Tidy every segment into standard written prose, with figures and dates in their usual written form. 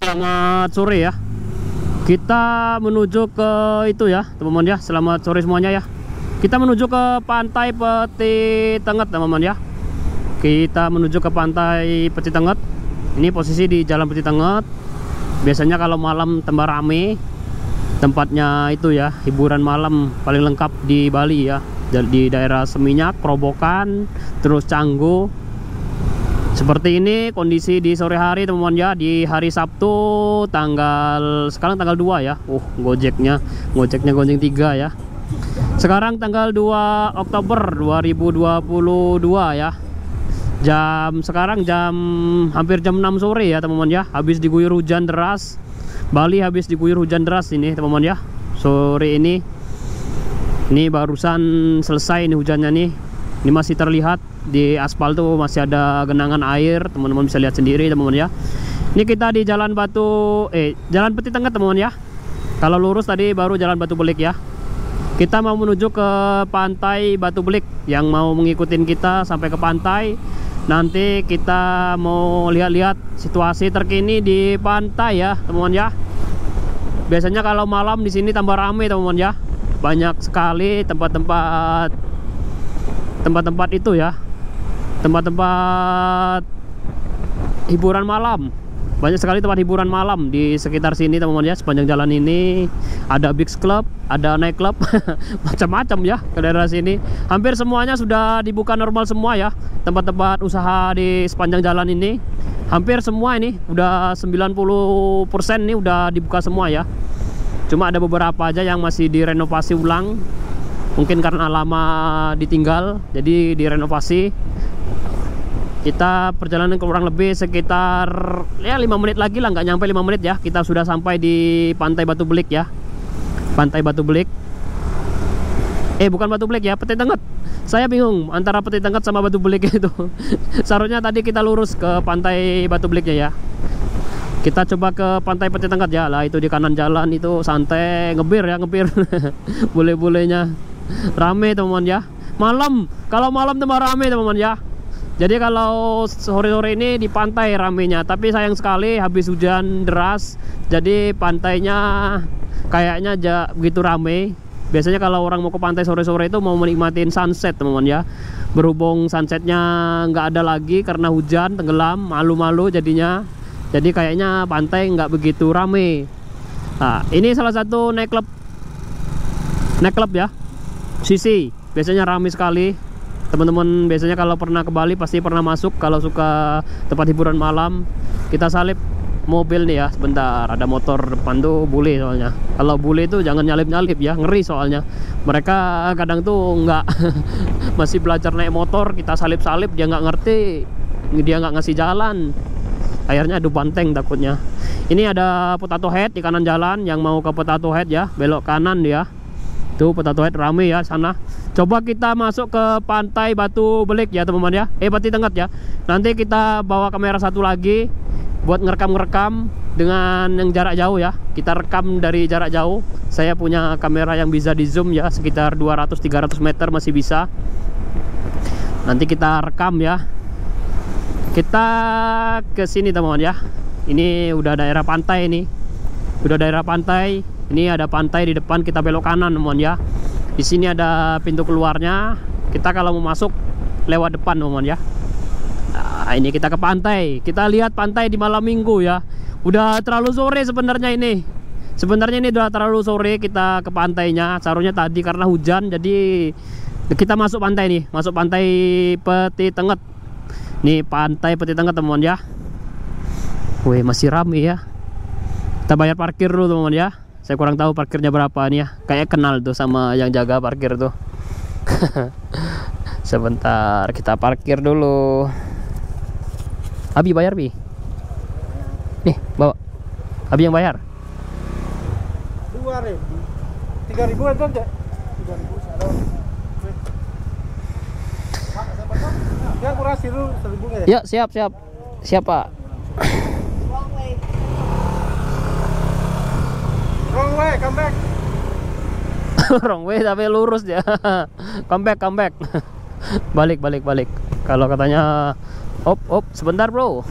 Selamat sore ya. Kita menuju ke itu ya teman-teman ya. Selamat sore semuanya ya. Kita menuju ke Pantai Peti Tenget teman-teman ya. Kita menuju ke Pantai Peti Tenget. Ini posisi di Jalan Peti Tenget. Biasanya kalau malam tambah rame. Tempatnya itu ya, hiburan malam paling lengkap di Bali ya. Di daerah Seminyak, Kerobokan, terus Canggu. Seperti ini kondisi di sore hari teman-teman ya, di hari Sabtu sekarang tanggal 2 ya. Gojeknya Gojek 3 ya. Sekarang tanggal 2 Oktober 2022 ya. Sekarang hampir jam 6 sore ya teman-teman ya. Habis diguyur hujan deras. Bali habis diguyur hujan deras ini teman-teman ya. Sore ini barusan selesai ini hujannya nih. Ini masih terlihat di aspal tuh masih ada genangan air, teman-teman bisa lihat sendiri teman-teman ya. Ini kita di Jalan Jalan Peti Tenget teman-teman ya. Kalau lurus tadi baru Jalan Batu Belik ya. Kita mau menuju ke Pantai Batu Belik. Yang mau ngikutin kita sampai ke pantai. Nanti kita mau lihat-lihat situasi terkini di pantai ya teman-teman ya. Biasanya kalau malam di sini tambah rame teman-teman ya. Banyak sekali tempat-tempat itu ya. Tempat-tempat hiburan malam. Banyak sekali tempat hiburan malam di sekitar sini teman-teman ya. Sepanjang jalan ini ada Beach Club, ada Night Club, macam-macam ya ke daerah sini. Hampir semuanya sudah dibuka normal semua ya. Tempat-tempat usaha di sepanjang jalan ini hampir semua ini udah 90% nih udah dibuka semua ya. Cuma ada beberapa aja yang masih direnovasi ulang. Mungkin karena lama ditinggal jadi direnovasi. Kita perjalanan kurang lebih sekitar ya 5 menit lagi lah, nggak nyampe 5 menit ya. Kita sudah sampai di Pantai Batu Belik ya. Pantai Batu Belik. Bukan Batu Belik ya, Peti Tenget. Saya bingung antara Peti Tenget sama Batu Belik itu. Seharusnya tadi kita lurus ke Pantai Batu Beliknya ya. Kita coba ke Pantai Peti Tenget ya. Lah itu di kanan jalan itu santai, ngebir ya, ngebir. Boleh-bolehnya. Rame teman-teman ya. Kalau malam tambah rame teman-teman ya. Jadi kalau sore-sore ini di pantai ramenya, tapi sayang sekali habis hujan deras, jadi pantainya kayaknya begitu rame. Biasanya kalau orang mau ke pantai sore-sore itu mau menikmatin sunset teman-teman ya. Berhubung sunsetnya nggak ada lagi karena hujan, tenggelam, malu-malu jadinya. Jadi kayaknya pantai nggak begitu rame. Nah, ini salah satu night club ya. Sisi biasanya rame sekali. Teman-teman biasanya kalau pernah ke Bali pasti pernah masuk. Kalau suka tempat hiburan malam, kita salip mobil nih ya. Sebentar, ada motor depan tuh bule soalnya. Kalau bule itu jangan nyalip-nyalip ya, ngeri soalnya. Mereka kadang tuh nggak masih belajar naik motor, kita salip-salip dia nggak ngerti, dia nggak ngasih jalan. Akhirnya adu banteng takutnya. Ini ada Potato Head di kanan jalan. Yang mau ke Potato Head ya, belok kanan dia. Tuh Potato Head rame ya sana. Coba kita masuk ke Pantai Batu Belik ya teman-teman ya. Peti Tenget ya. Nanti kita bawa kamera satu lagi buat ngerekam dengan yang jarak jauh ya. Kita rekam dari jarak jauh. Saya punya kamera yang bisa di zoom ya, sekitar 200-300 meter masih bisa. Nanti kita rekam ya. Kita ke sini teman-teman ya. Ini udah daerah pantai ini. Udah daerah pantai. Ini ada pantai di depan, kita belok kanan teman-teman ya. Di sini ada pintu keluarnya. Kita kalau mau masuk lewat depan teman-teman ya. Nah, ini kita ke pantai. Kita lihat pantai di malam minggu ya. Udah terlalu sore sebenarnya ini. Sebenarnya ini udah terlalu sore kita ke pantainya. Seharusnya tadi karena hujan jadi kita masuk pantai nih. Masuk Pantai Peti Tenget. Nih Pantai Peti Tenget teman-teman ya. Wih, masih rame ya. Kita bayar parkir dulu teman-teman ya. Saya kurang tahu parkirnya berapa nih ya. Kayak kenal tuh sama yang jaga parkir tuh. Sebentar, kita parkir dulu. Abi bayar, Bi. Nih, bawa. Abi yang bayar. 2.000. 3.000 aja, Cek. 3.000 sekarang. Ya, kurang siru 1.000 Ya, ya. siap. Siap, Pak. Wrong way, come back. Wrong way tapi lurus ya. Come back. Balik. Kalau katanya op sebentar bro.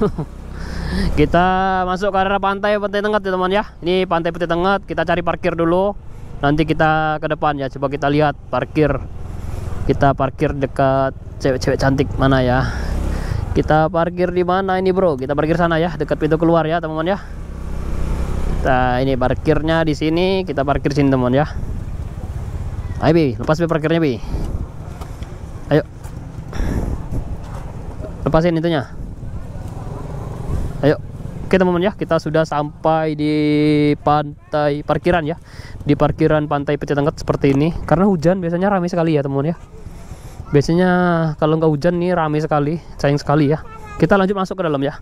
Kita masuk ke arah pantai Tengah ya teman ya. Ini pantai Peti Tengah. Kita cari parkir dulu. Nanti kita ke depan ya. Coba kita lihat parkir. Kita parkir dekat cewek-cewek cantik mana ya. Kita parkir di mana ini bro? Kita parkir sana ya, dekat pintu keluar ya teman-teman ya. Nah, ini parkirnya di sini. Kita parkir sini teman ya. Ayo Bi, lepas Bi parkirnya Bi. Ayo. Lepasin itunya. Ayo. Oke teman-teman ya, kita sudah sampai di pantai parkiran ya. Di parkiran pantai Peti Tengah seperti ini. Karena hujan biasanya ramai sekali ya teman-teman ya. Biasanya kalau nggak hujan nih ramai sekali, sayang sekali ya. Kita lanjut masuk ke dalam ya.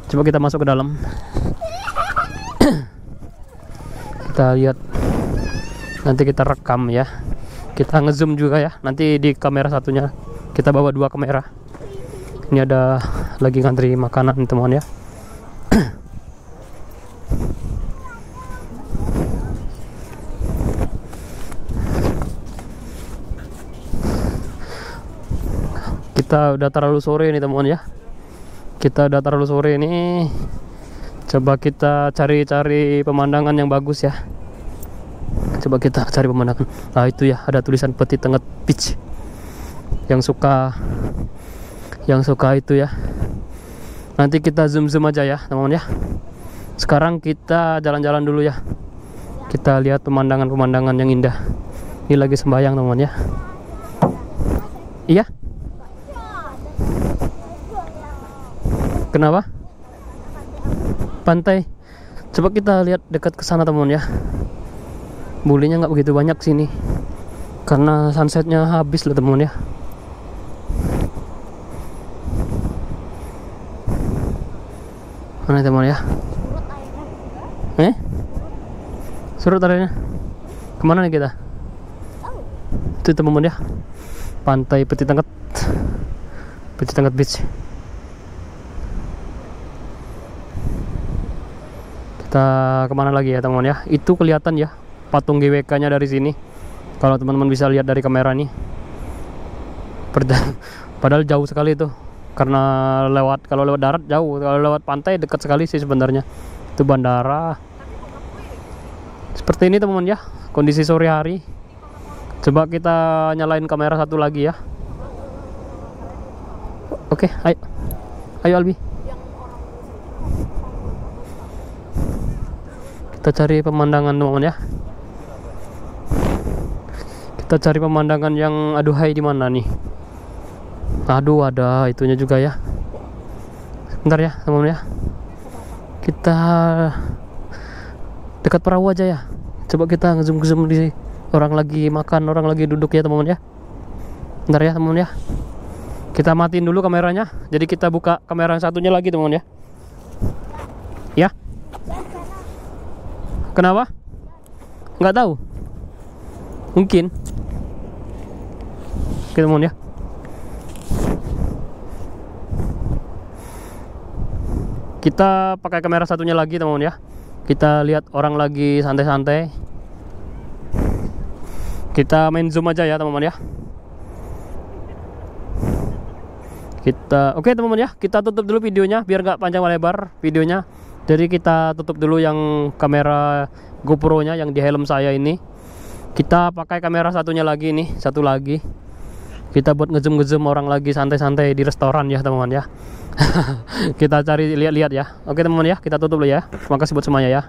Coba kita masuk ke dalam. Kita lihat. Nanti kita rekam ya. Kita ngezoom juga ya. Nanti di kamera satunya kita bawa 2 kamera. Ini ada lagi ngantri makanan teman ya. Kita udah terlalu sore nih teman ya. Kita udah terlalu sore nih. Coba kita cari-cari pemandangan yang bagus ya. Coba kita cari pemandangan. Nah itu ya, ada tulisan Peti Tengah Beach. Yang suka itu ya. Nanti kita zoom aja ya teman-teman ya. Sekarang kita jalan-jalan dulu ya. Kita lihat pemandangan-pemandangan yang indah. Ini lagi sembahyang teman-teman ya. Iya. Kenapa? Pantai. Coba kita lihat dekat ke sana teman-teman ya. Bulinya nggak begitu banyak sini. Karena sunsetnya habis loh teman-teman ya. Mana teman ya? Surut airnya. Kemana nih kita? Itu teman-teman ya. Pantai Peti Tengah. Peti Tengah Beach. Kita kemana lagi ya teman-teman ya? Itu kelihatan ya patung GWK-nya dari sini. Kalau teman-teman bisa lihat dari kamera nih. Padahal jauh sekali itu. Karena kalau lewat darat jauh, kalau lewat pantai dekat sekali sih sebenarnya. Itu bandara. Seperti ini teman-teman ya, kondisi sore hari. Coba kita nyalain kamera satu lagi ya. Oke, ayo. Ayo Albi. Kita cari pemandangan teman-teman ya. Kita cari pemandangan yang aduhai di mana nih? Aduh, ada itunya juga ya. Bentar ya teman-teman ya. Kita dekat perahu aja ya. Coba kita ngezoom di orang lagi makan, orang lagi duduk ya teman-teman ya. Bentar ya teman-teman ya. Kita matiin dulu kameranya. Jadi kita buka kamera yang satunya lagi teman-teman ya. Ya. Kenapa? Nggak tahu. Mungkin. Oke teman-teman ya. Kita pakai kamera satunya lagi teman-teman ya. Kita lihat orang lagi santai-santai. Kita main zoom aja ya teman-teman ya. Oke teman-teman ya, kita tutup dulu videonya biar nggak panjang lebar videonya. Jadi kita tutup dulu yang kamera GoPro-nya yang di helm saya ini. Kita pakai kamera satunya lagi nih, satu lagi. Kita buat ngezoom orang lagi santai-santai di restoran ya teman-teman ya. Kita cari lihat-lihat ya. Oke teman-teman ya, kita tutup dulu ya. Terima kasih buat semuanya ya.